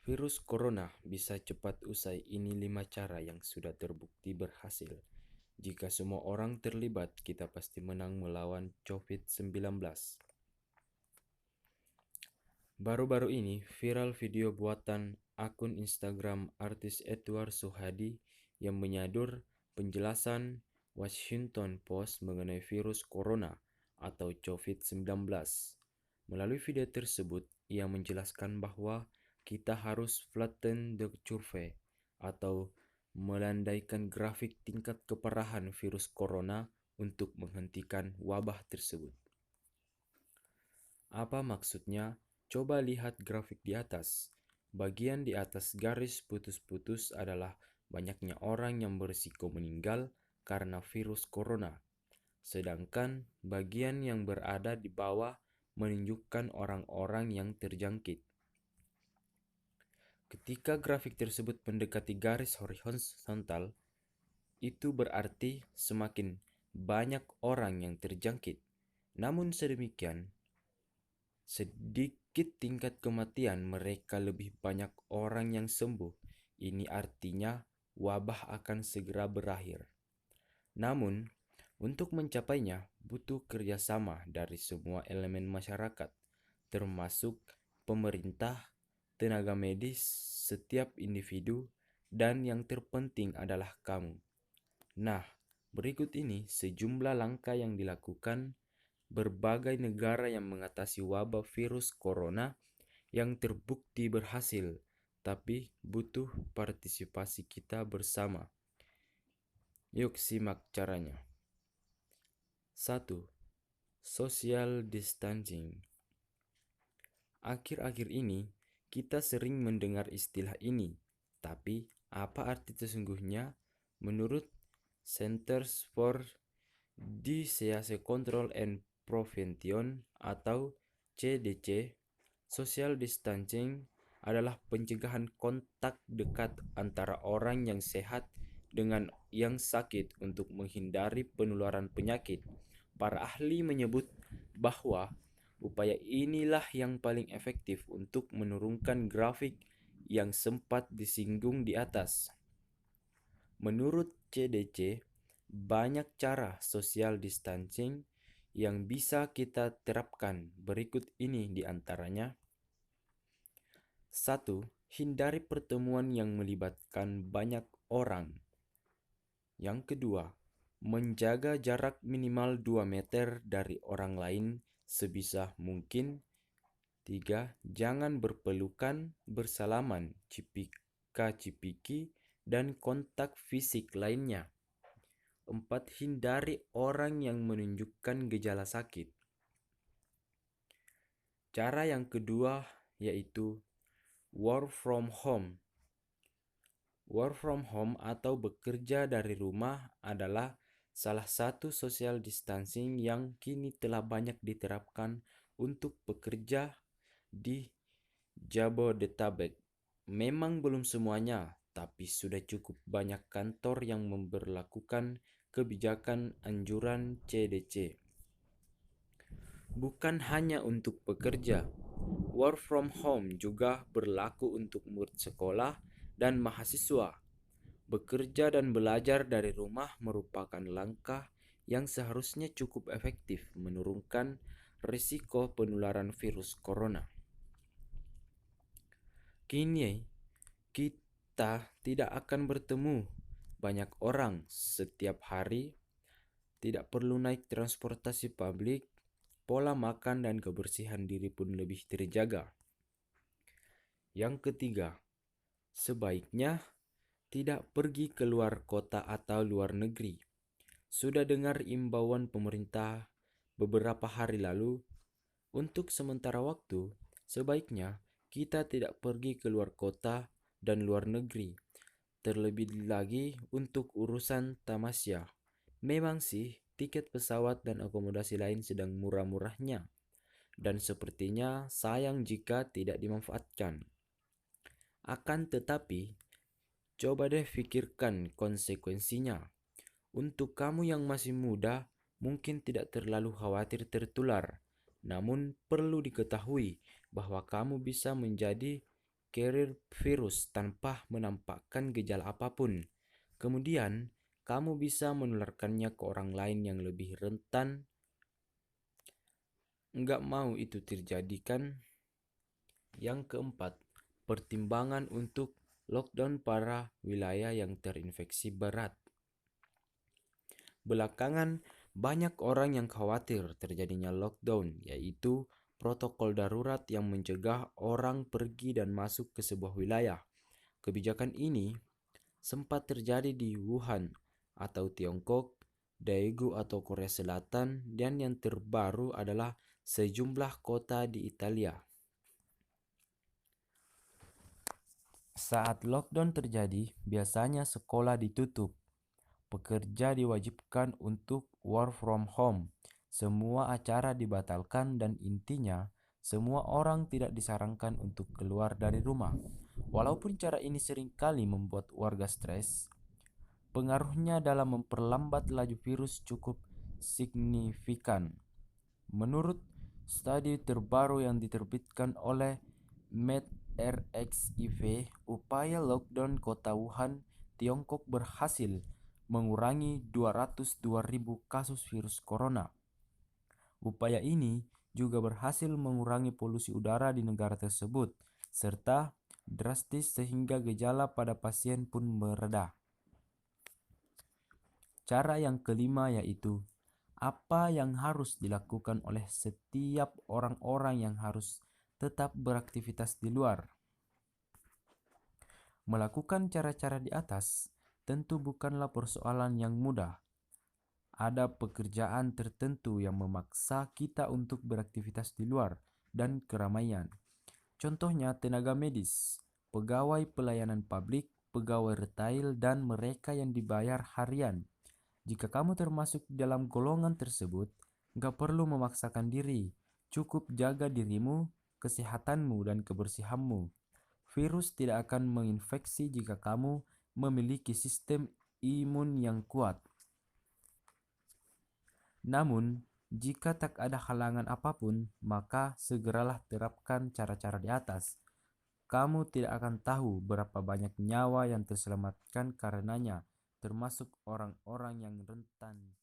Virus corona bisa cepat usai. Ini 5 cara yang sudah terbukti berhasil. Jika semua orang terlibat, kita pasti menang melawan COVID-19. Baru-baru ini, viral video buatan akun Instagram artis Edward Suhadi yang menyadur penjelasan Washington Post mengenai virus corona atau COVID-19. Melalui video tersebut, ia menjelaskan bahwa kita harus flatten the curve atau melandaikan grafik tingkat keparahan virus corona untuk menghentikan wabah tersebut. Apa maksudnya? Coba lihat grafik di atas. Bagian di atas garis putus-putus adalah banyaknya orang yang berisiko meninggal karena virus corona. Sedangkan bagian yang berada di bawah menunjukkan orang-orang yang terjangkit. Ketika grafik tersebut mendekati garis horizontal, itu berarti semakin banyak orang yang terjangkit. Namun sedemikian, sedikit tingkat kematian, mereka lebih banyak orang yang sembuh. Ini artinya wabah akan segera berakhir. Namun, untuk mencapainya butuh kerjasama dari semua elemen masyarakat, termasuk pemerintah, tenaga medis, setiap individu, dan yang terpenting adalah kamu. Nah, berikut ini sejumlah langkah yang dilakukan berbagai negara yang mengatasi wabah virus corona yang terbukti berhasil, tapi butuh partisipasi kita bersama. Yuk simak caranya. 1. Social distancing. Akhir-akhir ini, kita sering mendengar istilah ini, tapi apa arti sesungguhnya? Menurut Centers for Disease Control and Prevention atau CDC, social distancing adalah pencegahan kontak dekat antara orang yang sehat dengan yang sakit untuk menghindari penularan penyakit. Para ahli menyebut bahwa upaya inilah yang paling efektif untuk menurunkan grafik yang sempat disinggung di atas. Menurut CDC, banyak cara social distancing yang bisa kita terapkan. Berikut ini di antaranya. 1. Hindari pertemuan yang melibatkan banyak orang. Yang kedua, menjaga jarak minimal 2 meter dari orang lain sebisa mungkin. 3. Jangan berpelukan, bersalaman, cipika-cipiki, dan kontak fisik lainnya. 4. Hindari orang yang menunjukkan gejala sakit. Cara yang kedua yaitu work from home. Work from home atau bekerja dari rumah adalah salah satu social distancing yang kini telah banyak diterapkan untuk pekerja di Jabodetabek. Memang belum semuanya, tapi sudah cukup banyak kantor yang memberlakukan kebijakan anjuran CDC. Bukan hanya untuk pekerja, work from home juga berlaku untuk murid sekolah dan mahasiswa. Bekerja dan belajar dari rumah merupakan langkah yang seharusnya cukup efektif menurunkan risiko penularan virus corona. Kini, kita tidak akan bertemu banyak orang setiap hari, tidak perlu naik transportasi publik, pola makan dan kebersihan diri pun lebih terjaga. Yang ketiga, sebaiknya tidak pergi keluar kota atau luar negeri. Sudah dengar imbauan pemerintah beberapa hari lalu? Untuk sementara waktu, sebaiknya kita tidak pergi keluar kota dan luar negeri. Terlebih lagi untuk urusan tamasya. Memang sih, tiket pesawat dan akomodasi lain sedang murah-murahnya. Dan sepertinya sayang jika tidak dimanfaatkan. Akan tetapi, coba deh pikirkan konsekuensinya. Untuk kamu yang masih muda, mungkin tidak terlalu khawatir tertular. Namun perlu diketahui bahwa kamu bisa menjadi carrier virus tanpa menampakkan gejala apapun. Kemudian, kamu bisa menularkannya ke orang lain yang lebih rentan. Nggak mau itu terjadi kan? Yang keempat, pertimbangan untuk lockdown para wilayah yang terinfeksi berat. Belakangan, banyak orang yang khawatir terjadinya lockdown, yaitu protokol darurat yang mencegah orang pergi dan masuk ke sebuah wilayah. Kebijakan ini sempat terjadi di Wuhan atau Tiongkok, Daegu atau Korea Selatan, dan yang terbaru adalah sejumlah kota di Italia. Saat lockdown terjadi, biasanya sekolah ditutup, pekerja diwajibkan untuk work from home, semua acara dibatalkan, dan intinya, semua orang tidak disarankan untuk keluar dari rumah. Walaupun cara ini seringkali membuat warga stres, pengaruhnya dalam memperlambat laju virus cukup signifikan. Menurut studi terbaru yang diterbitkan oleh medRxiv, upaya lockdown kota Wuhan, Tiongkok berhasil mengurangi 202.000 kasus virus corona. Upaya ini juga berhasil mengurangi polusi udara di negara tersebut, serta drastis sehingga gejala pada pasien pun mereda. Cara yang kelima yaitu apa yang harus dilakukan oleh setiap orang-orang yang harus tetap beraktivitas di luar. Melakukan cara-cara di atas tentu bukanlah persoalan yang mudah. Ada pekerjaan tertentu yang memaksa kita untuk beraktivitas di luar dan keramaian. Contohnya tenaga medis, pegawai pelayanan publik, pegawai retail, dan mereka yang dibayar harian. Jika kamu termasuk dalam golongan tersebut, nggak perlu memaksakan diri. Cukup jaga dirimu, kesehatanmu, dan kebersihanmu. Virus tidak akan menginfeksi jika kamu memiliki sistem imun yang kuat. Namun, jika tak ada halangan apapun, maka segeralah terapkan cara-cara di atas. Kamu tidak akan tahu berapa banyak nyawa yang terselamatkan karenanya, termasuk orang-orang yang rentan.